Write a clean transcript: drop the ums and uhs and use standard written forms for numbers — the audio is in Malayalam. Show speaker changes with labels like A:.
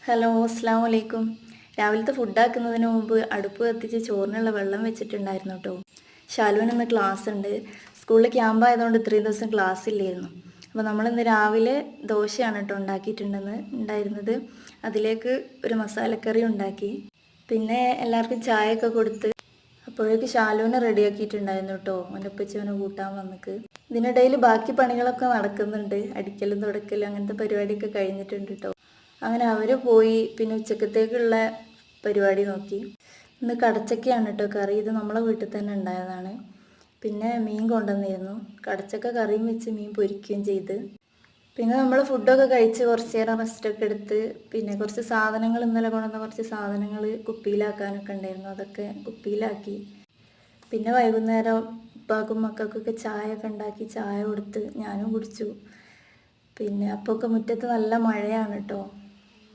A: ഹലോ, അസ്സാം വലൈക്കും. രാവിലത്തെ ഫുഡാക്കുന്നതിന് മുമ്പ് അടുപ്പ് കത്തിച്ച് ചോറിനുള്ള വെള്ളം വെച്ചിട്ടുണ്ടായിരുന്നു കേട്ടോ. ഷാലുവിന് ഇന്ന് ക്ലാസ് ഉണ്ട്. സ്കൂളിൽ ക്യാമ്പായതുകൊണ്ട് ഇത്രയും ദിവസം ക്ലാസ് ഇല്ലായിരുന്നു. അപ്പോൾ നമ്മളിന്ന് രാവിലെ ദോശയാണ് കേട്ടോ ഉണ്ടായിരുന്നത്. അതിലേക്ക് ഒരു മസാലക്കറി ഉണ്ടാക്കി. പിന്നെ എല്ലാവർക്കും ചായയൊക്കെ കൊടുത്ത് അപ്പോഴേക്ക് ഷാലുവിനെ റെഡിയാക്കിയിട്ടുണ്ടായിരുന്നു കേട്ടോ. അവൻ്റെ ഉപ്പച്ചവനെ കൂട്ടാൻ വന്നിക്ക്. ഇതിനിടയിൽ ബാക്കി പണികളൊക്കെ നടക്കുന്നുണ്ട്. അടിക്കലും തുടക്കലും അങ്ങനത്തെ പരിപാടിയൊക്കെ കഴിഞ്ഞിട്ടുണ്ട് കേട്ടോ. അങ്ങനെ അവർ പോയി. പിന്നെ ഉച്ചക്കത്തേക്കുള്ള പരിപാടി നോക്കി. ഇന്ന് കടച്ചക്കയാണ് കേട്ടോ കറി. ഇത് നമ്മളെ വീട്ടിൽ തന്നെ ഉണ്ടായതാണ്. പിന്നെ മീൻ കൊണ്ടുവന്നിരുന്നു. കടച്ചക്ക കറിയും വെച്ച് മീൻ പൊരിക്കുകയും ചെയ്ത്. പിന്നെ നമ്മൾ ഫുഡൊക്കെ കഴിച്ച് കുറച്ച് നേരം റെസ്റ്റൊക്കെ എടുത്ത് പിന്നെ കുറച്ച് സാധനങ്ങൾ ഇന്നലെ കൊണ്ടുവന്ന കുറച്ച് സാധനങ്ങൾ കുപ്പിയിലാക്കാനൊക്കെ ഉണ്ടായിരുന്നു. അതൊക്കെ കുപ്പിയിലാക്കി. പിന്നെ വൈകുന്നേരം ഉപ്പാക്കും മക്കൾക്കൊക്കെ ചായ ഒക്കെ ഉണ്ടാക്കി ചായ കൊടുത്ത് ഞാനും കുടിച്ചു. പിന്നെ അപ്പോഴൊക്കെ മുറ്റത്ത് നല്ല മഴയാണ് കേട്ടോ.